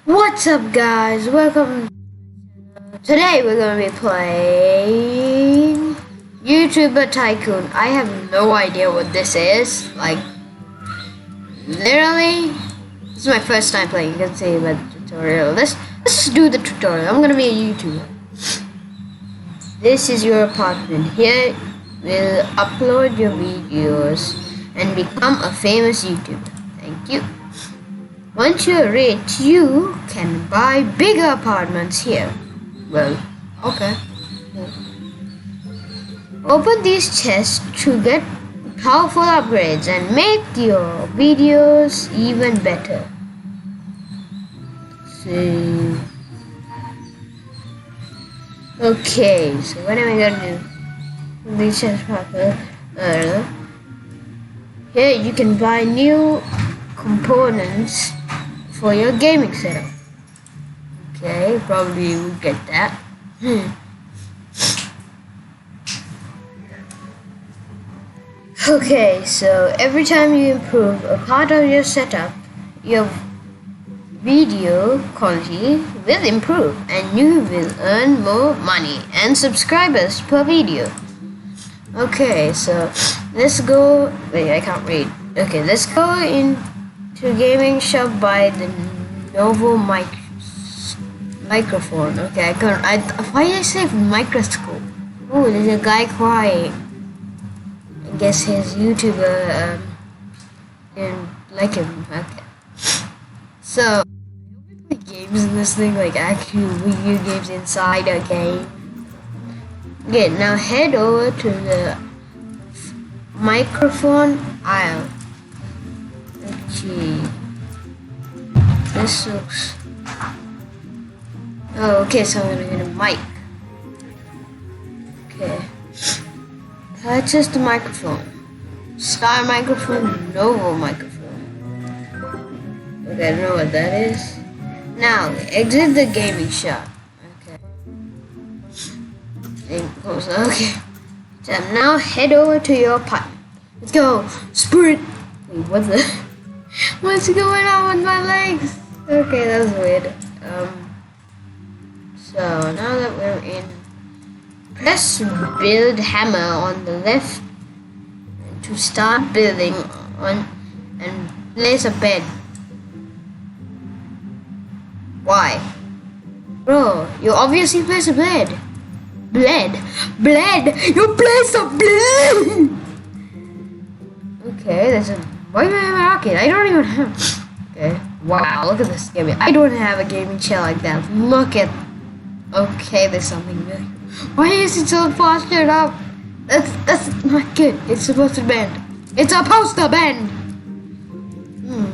What's up, guys? Welcome. Today we're gonna be playing YouTuber Tycoon. I have no idea what this is. Like, literally, this is my first time playing. You can see my tutorial. Let's just do the tutorial. I'm gonna be a YouTuber. This is your apartment. Here we'll upload your videos and become a famous YouTuber. Thank you. Once you're rich, you can buy bigger apartments here. Well, okay. Open these chests to get powerful upgrades and make your videos even better. See. Okay, so what am I gonna do? These chests here you can buy new components for your gaming setup. Okay, probably you will get that. Okay, so every time you improve a part of your setup, your video quality will improve and you will earn more money and subscribers per video. Okay, so let's go. Wait, I can't read. Okay, let's go into gaming shop by the Novo microphone. Okay, I can't. Why did I say microscope? Oh, there's a guy crying. I guess his YouTuber didn't like him. Okay. So, we play games in this thing, like actual video games inside a game. Okay, now head over to the microphone aisle. Okay. This looks... Oh, okay, so I'm gonna get a mic. Okay. Purchase the microphone. Star microphone, Novo microphone. Okay, I don't know what that is. Now, exit the gaming shop. Okay. So now head over to your apartment. Let's go. Sprint. Wait, what the? What's going on with my legs? Okay, that was weird. So now that we're in, press build hammer on the left to start building on and place a bed. Why? Bro, you obviously place a bed. Bled! You place a bled! Okay, there's a... Why do I have a rocket? I don't even have... Okay, wow, look at this gaming. I don't have a gaming chair like that. Look at... Okay, there's something there. Why is it so fostered up? That's not good. It's supposed to bend. It's supposed to bend!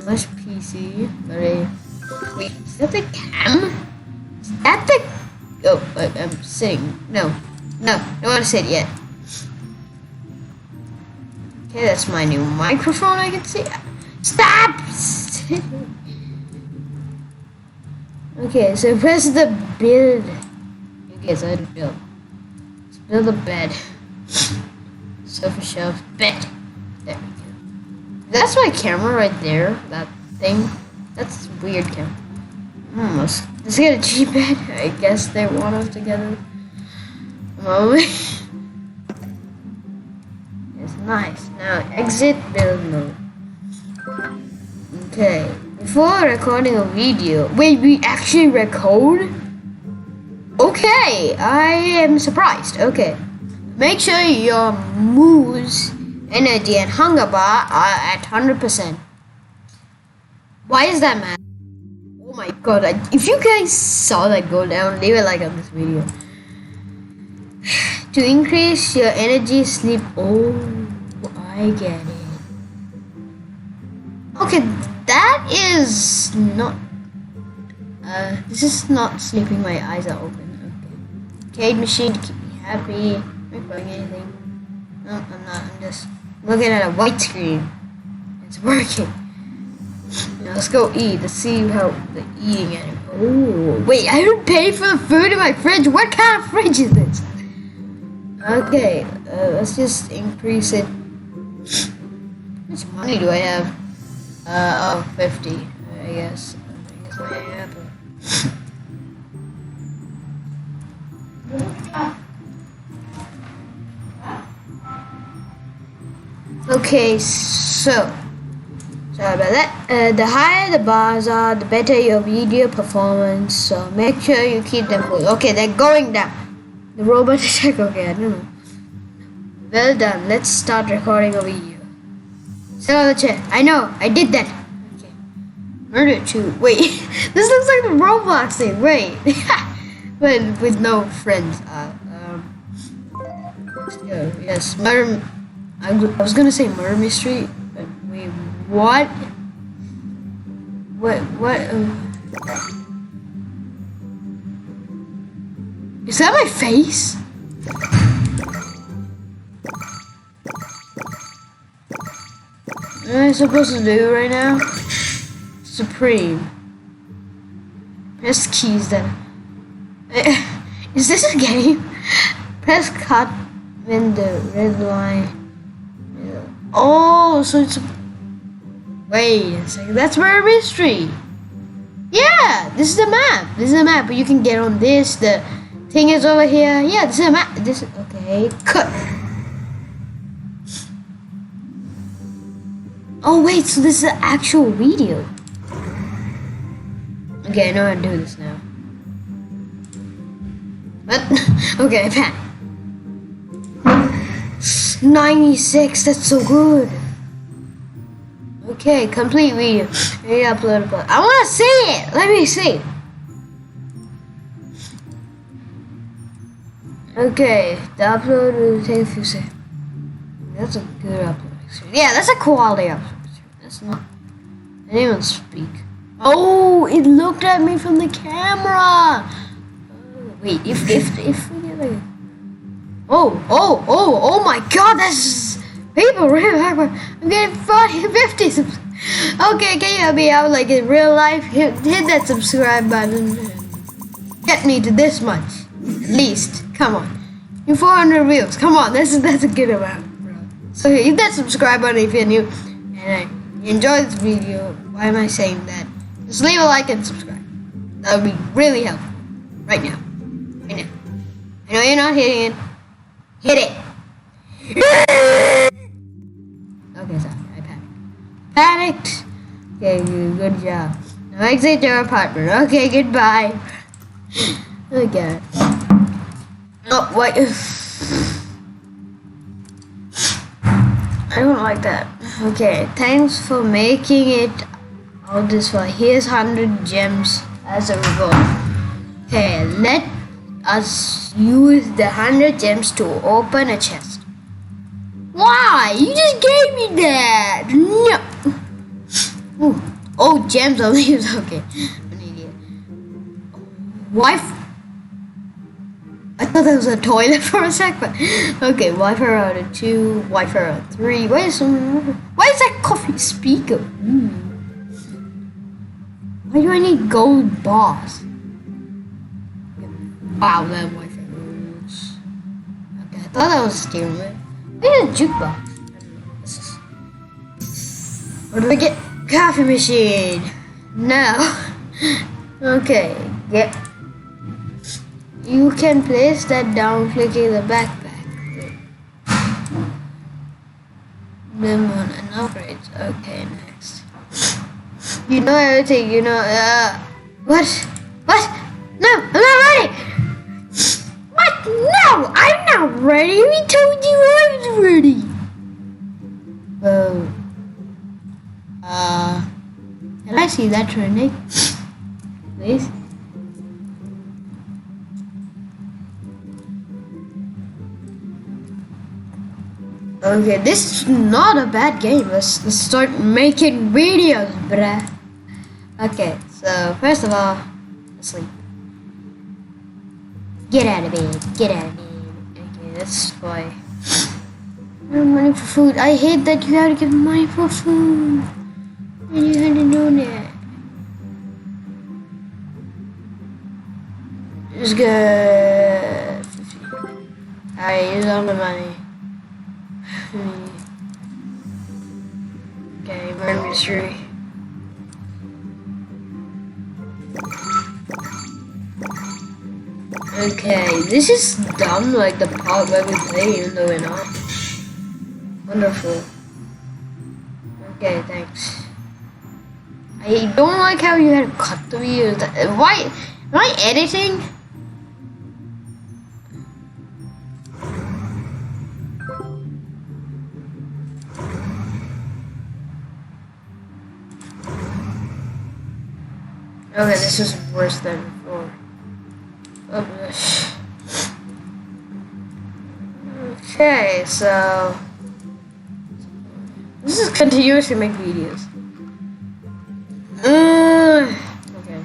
That's PC. Wait, is that the cam? Is that the... Oh, I'm sitting. No, don't want to sit yet. Okay, that's my new microphone. I can see. Stop! Okay, so press the build. Okay, so I had to build. Let's build a bed. Sofa shelf bed. There we go. That's my camera right there. That thing. That's a weird camera. Let's get a cheap bed. I guess they want us together. It's nice. Now exit build mode. Okay. Before recording a video. Wait, we actually record? Okay, I am surprised. Okay. Make sure your moose, energy, and hunger bar are at 100%. Why is that, man? Oh my god, if you guys saw that go down, leave a like on this video. To increase your energy sleep. Oh, I get it. Okay, that is not... this is not sleeping, my eyes are open. Okay. Arcade machine to keep me happy. I'm not doing anything. No, I'm not. I'm just looking at a white screen. It's working. Now let's go eat. Let's see how the eating at it. Oh, wait, I don't pay for the food in my fridge. What kind of fridge is this? Okay, let's just increase it. How much money do I have? 50, I guess. I have Okay, so sorry about that. The higher the bars are, the better your video performance. So make sure you keep them full. Okay, they're going down. The robot check. Okay, I don't know. Well done. Let's start recording a video. Sit on the chair. I know. I did that. Okay. Murder 2. Wait. This looks like the Roblox thing. Wait. But with no friends. Yes. Murder. I was gonna say murder mystery, but wait, what? What? Is that my face? What am I supposed to do right now? Supreme. Press keys then. Is this a game? Press cut when the red line. Oh, so it's a... Wait a second, that's murder mystery. Yeah, this is the map. This is the map, but you can get on this. The thing is over here. Yeah, this is a map. This is... Okay, cut. Oh wait, so this is the actual video. Okay, I know how to do this now. What? Okay, Pat. 96, that's so good. Okay, complete video. Ready to upload. I want to see it. Let me see. Okay, the upload will take a few seconds. That's a good upload experience. Yeah, that's a quality upload experience. That's not. I didn't even speak. Oh, it looked at me from the camera. Oh, wait, if we get like. Oh my god, that's people really backward. I'm getting 50 subs. Okay, can you help me out like in real life? Hit that subscribe button. Get me to this much. At least. Come on. You 400 views. Come on, that's a good amount, bro. So hit that subscribe button if you're new. And you enjoy this video. Why am I saying that? Just leave a like and subscribe. That would be really helpful. Right now. Right now. I know you're not hitting it. Hit it! Okay, sorry, I panicked. Panicked! Okay, good job. Now exit your apartment. Okay, goodbye. Okay. Oh, wait. I don't like that. Okay, thanks for making it all this far. Here's 100 gems as a reward. Okay, let us use the 100 gems to open a chest. Why? You just gave me that. No. Ooh. Oh, gems on leaves. Okay. An idiot. Wi-Fi. I thought that was a toilet for a sec, but okay. Wi-Fi router 2, Wi-Fi router 3. Why is that coffee speaker? Why do I need gold bars? Wow, that Wi-Fi rules. Okay, I thought that was a steering wheel. Where's a jukebox? Where do I get? Coffee machine. No. Okay, get. You can place that down clicking the backpack. Lemon and upgrades. Okay, next. You know everything, you know. What? What? No, I'm not ready. What? No, I'm not ready. We told you I was ready. Oh. Can I see that trending? Please. Okay, this is not a bad game. Let's start making videos, bruh. Okay, so first of all, sleep. Get out of bed. Get out of bed. Okay, that's why. No money for food. I hate that you have to give money for food. And you had to do that. It's good. Alright, use all the money. Okay, murder mystery. Okay, this is dumb, like the part where we play even though we're not. Wonderful. Okay, thanks. I don't like how you had to cut the videos. Why? Am I editing? Okay, this is worse than before. Oh gosh. Okay, so this is continuously make videos. Okay.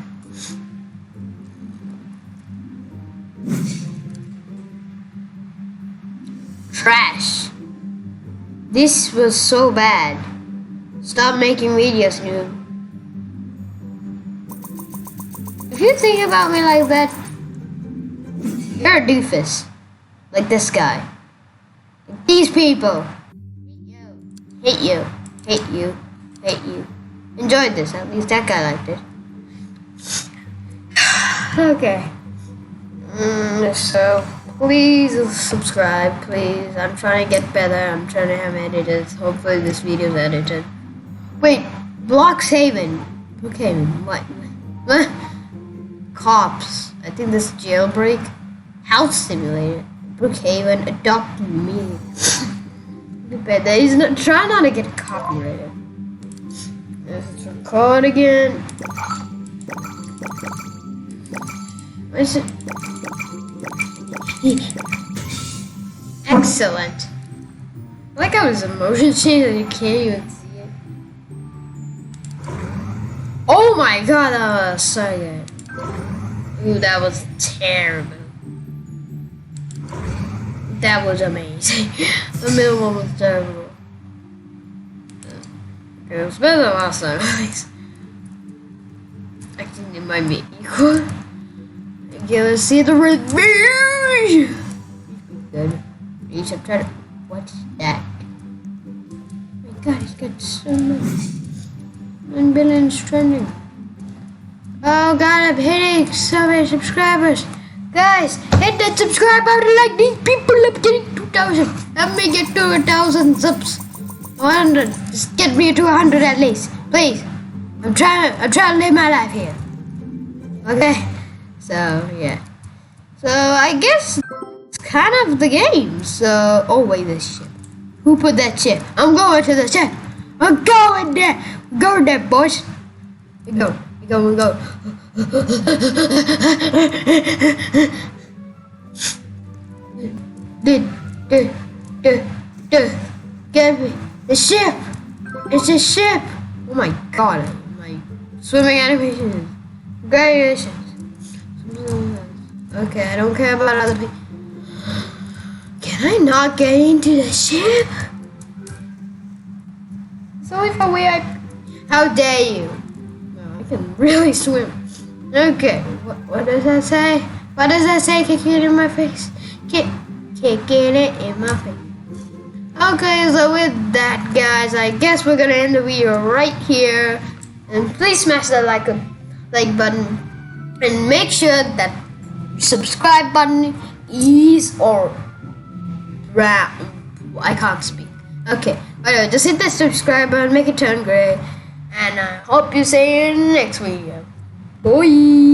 Trash. This was so bad. Stop making videos, noob. If you think about me like that, you're a doofus. Like this guy. Like these people. Hate you. Hate you. Hate you. Enjoyed this. At least that guy liked it. Okay. So, please subscribe, please. I'm trying to get better. I'm trying to have editors. Hopefully this video is edited. Wait. Bloxhaven. Brookhaven. What? Cops. I think this jailbreak. House simulator. Brookhaven. Adopt me. He's not try not to get copyrighted. Let's record again. What's it? Excellent. I like how his emotion change and you can't even see it. Oh my god, that was so good. Ooh, that was terrible. That was amazing. The middle one was terrible. It was better than last time, at least. I think it might be equal. Okay, let's see the review. Good. You should try to. What's that? Oh my god, he's got so much. 1 billion trending. Oh god, I'm hitting so many subscribers. Guys, hit that subscribe button like these people. I'm getting 2,000. Let me get to 1,000 subs. 100. Just get me to 100 at least, please. I'm trying to live my life here. Okay. So yeah. So I guess it's kind of the game. So wait, this ship. Who put that ship? I'm going to the ship. I'm going there. We're going there, boys. We go. We go. We go. Get me. The ship! It's a ship! Oh my god, my swimming animation is great. Okay, I don't care about other people. Can I not get into the ship? It's only for way How dare you? No, I can really swim. Okay, what does that say? What does that say? Kicking it in my face. Kicking it in my face. Okay, so with that, guys, I guess we're gonna end the video right here. And please smash that like button, and make sure that subscribe button is brown. I can't speak. Okay, anyway, just hit that subscribe button, make it turn gray, and I hope you see you in the next video. Bye.